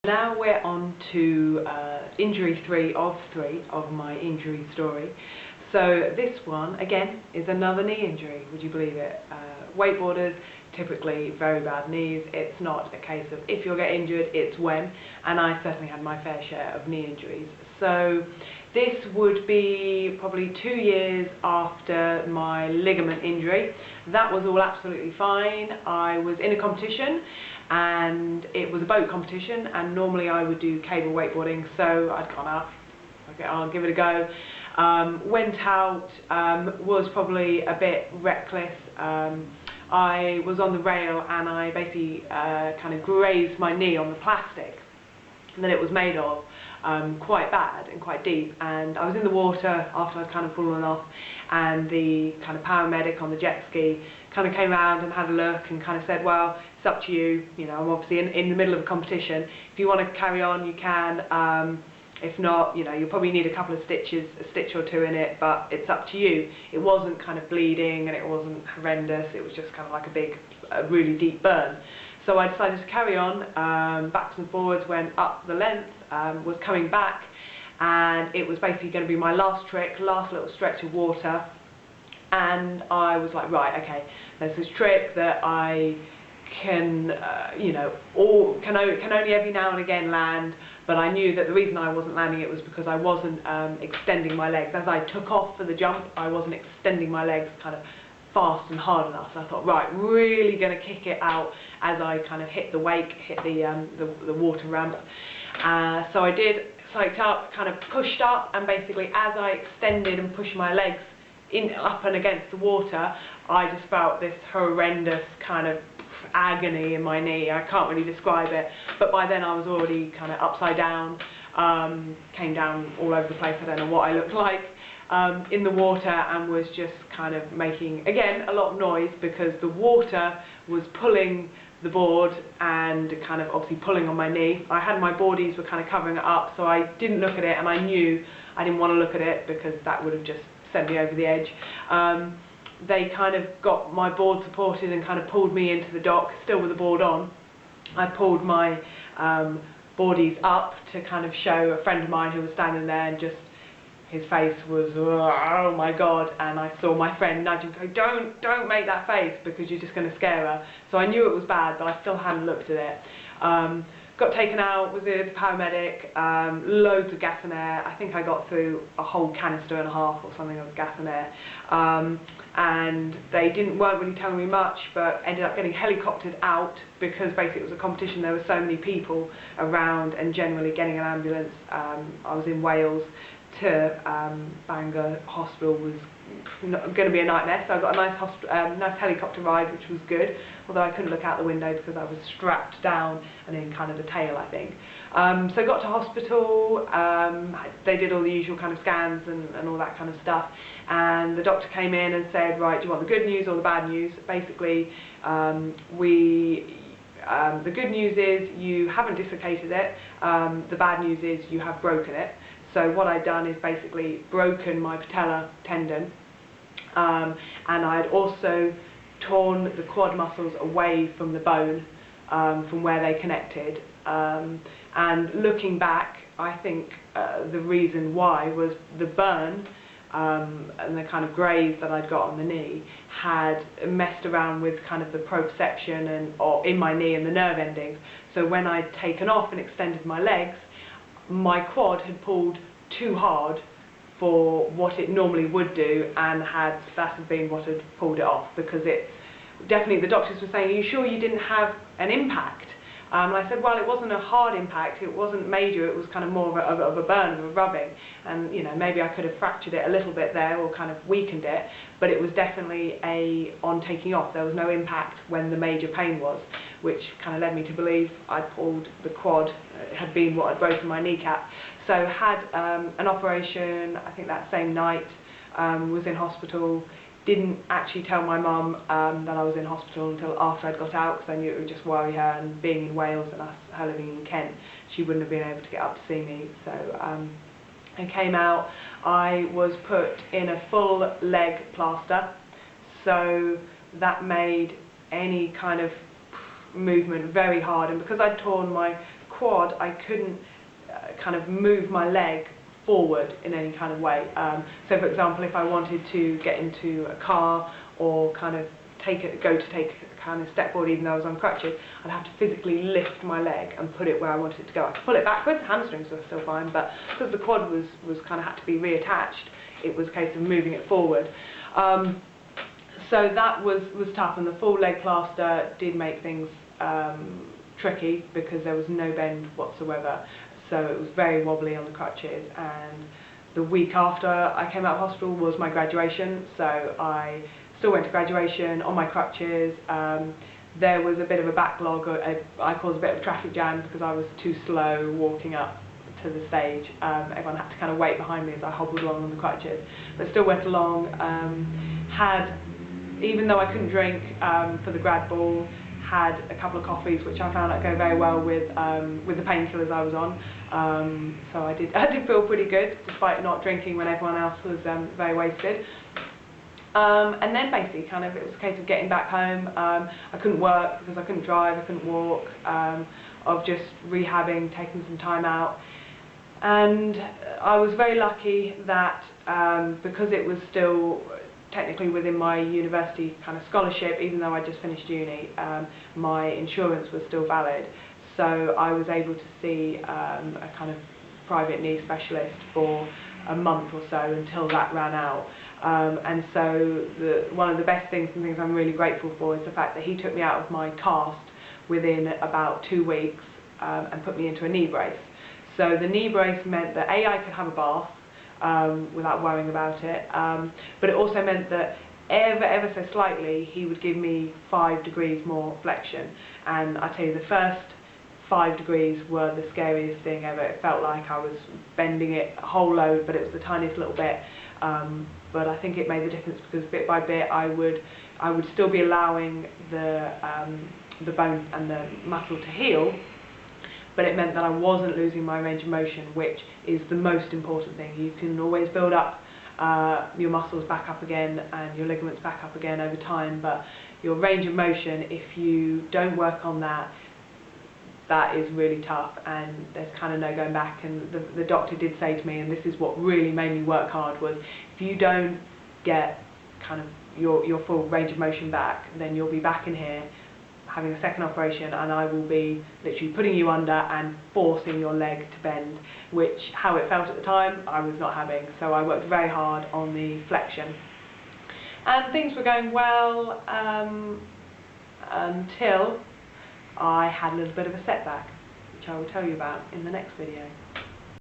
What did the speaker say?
Now we're on to injury 3 of my injury story. So this one, again, is another knee injury, would you believe it? Wakeboarders, typically very bad knees. It's not a case of if you'll get injured, it's when, and I certainly had my fair share of knee injuries. So this would be probably 2 years after my ligament injury. That was all absolutely fine. I was in a competition, and it was a boat competition, and normally I would do cable wakeboarding, so I'd gone up, okay, I'll give it a go. Went out, was probably a bit reckless. I was on the rail and I basically kind of grazed my knee on the plastic that it was made of, quite bad and quite deep, and I was in the water after I'd kind of fallen off, and the kind of paramedic on the jet ski kind of came around and had a look and kind of said, well, it's up to you, you know, I'm obviously in the middle of a competition, if you want to carry on you can, if not, you know, you'll probably need a couple of stitches, a stitch or two in it, but it's up to you. It wasn't kind of bleeding and it wasn't horrendous, it was just kind of like a really deep burn. So I decided to carry on, backwards and forwards, went up the length, was coming back, and it was basically going to be my last trick, last little stretch of water, and I was like, right, okay, there's this trick that I can, you know, can only every now and again land, but I knew that the reason I wasn't landing it was because I wasn't extending my legs. As I took off for the jump, I wasn't extending my legs kind of fast and hard enough. So I thought, right, really going to kick it out as I kind of hit the wake, hit the water ramp. So I did, psyched up, kind of pushed up, and basically as I extended and pushed my legs up and against the water, I just felt this horrendous kind of agony in my knee. I can't really describe it, but by then I was already kind of upside down, came down all over the place. I don't know what I looked like in the water, and was just kind of making, again, a lot of noise because the water was pulling the board and kind of obviously pulling on my knee. I had my boardies were kind of covering it up, so I didn't look at it, and I knew I didn't want to look at it because that would have just sent me over the edge. They kind of got my board supported and kind of pulled me into the dock, still with the board on. I pulled my boardies up to kind of show a friend of mine who was standing there, and just his face was, oh my God, and I saw my friend nudge and go, don't make that face because you're just going to scare her. So I knew it was bad, but I still hadn't looked at it. Got taken out with the paramedic, loads of gas and air. I think I got through a whole canister and a half or something of gas and air. And they weren't really telling me much, but ended up getting helicoptered out because basically it was a competition. There were so many people around, and generally getting an ambulance. I was in Wales to Bangor Hospital was going to be a nightmare, so I got a nice helicopter ride, which was good, although I couldn't look out the window because I was strapped down and in kind of the tail, I think. So I got to hospital, they did all the usual kind of scans and all that kind of stuff, and the doctor came in and said, right, do you want the good news or the bad news? Basically, the good news is you haven't dislocated it, the bad news is you have broken it. So what I'd done is basically broken my patella tendon, and I'd also torn the quad muscles away from the bone, from where they connected. And looking back, I think the reason why was the burn and the kind of graze that I'd got on the knee had messed around with kind of the proprioception or in my knee and the nerve endings. So when I'd taken off and extended my legs, my quad had pulled too hard for what it normally would do, and that had been what had pulled it off, because it definitely, the doctors were saying, are you sure you didn't have an impact? And I said, well, it wasn't a hard impact, it wasn't major, it was kind of more of a burn, of a rubbing, and you know, maybe I could have fractured it a little bit there or kind of weakened it, but it was definitely on taking off. There was no impact when the major pain was, which kind of led me to believe I'd pulled the quad, it had been what had broken my kneecap. So had an operation, I think that same night, was in hospital. Didn't actually tell my mum that I was in hospital until after I'd got out, because I knew it would just worry her, and being in Wales and her living in Kent, she wouldn't have been able to get up to see me. So I came out, I was put in a full leg plaster, so that made any kind of movement very hard, and because I'd torn my quad, I couldn't kind of move my leg forward in any kind of way. So for example, if I wanted to get into a car or kind of go to take a kind of step forward even though I was on crutches, I'd have to physically lift my leg and put it where I wanted it to go. I could pull it backwards, hamstrings were still fine, but because the quad was kind of had to be reattached, it was a case of moving it forward. So that was tough, and the full leg plaster did make things tricky because there was no bend whatsoever, so it was very wobbly on the crutches. And the week after I came out of hospital was my graduation, so I still went to graduation on my crutches. There was a bit of a backlog, I caused a bit of a traffic jam because I was too slow walking up to the stage. Everyone had to kind of wait behind me as I hobbled along on the crutches, but still went along. Even though I couldn't drink for the grad ball, had a couple of coffees which I found out go very well with the painkillers I was on. So I did feel pretty good despite not drinking when everyone else was very wasted. And then basically kind of it was a case of getting back home. I couldn't work because I couldn't drive, I couldn't walk, of just rehabbing, taking some time out. And I was very lucky that because it was still technically within my university kind of scholarship, even though I just finished uni, my insurance was still valid. So I was able to see a kind of private knee specialist for a month or so until that ran out. And so one of the best things and things I'm really grateful for is the fact that he took me out of my cast within about 2 weeks and put me into a knee brace. So the knee brace meant that I could have a bath without worrying about it, but it also meant that ever so slightly he would give me 5 degrees more flexion. And I tell you, the first 5 degrees were the scariest thing ever. It felt like I was bending it a whole load, but it was the tiniest little bit. But I think it made the difference because bit by bit I would still be allowing the bone and the muscle to heal, but it meant that I wasn't losing my range of motion, which is the most important thing. You can always build up your muscles back up again and your ligaments back up again over time, but your range of motion, if you don't work on that, that is really tough, and there's kind of no going back. And the doctor did say to me, and this is what really made me work hard, was if you don't get kind of your full range of motion back, then you'll be back in here having a second operation, and I will be literally putting you under and forcing your leg to bend, which, how it felt at the time, I was not having. So I worked very hard on the flexion, and things were going well until I had a little bit of a setback, which I will tell you about in the next video.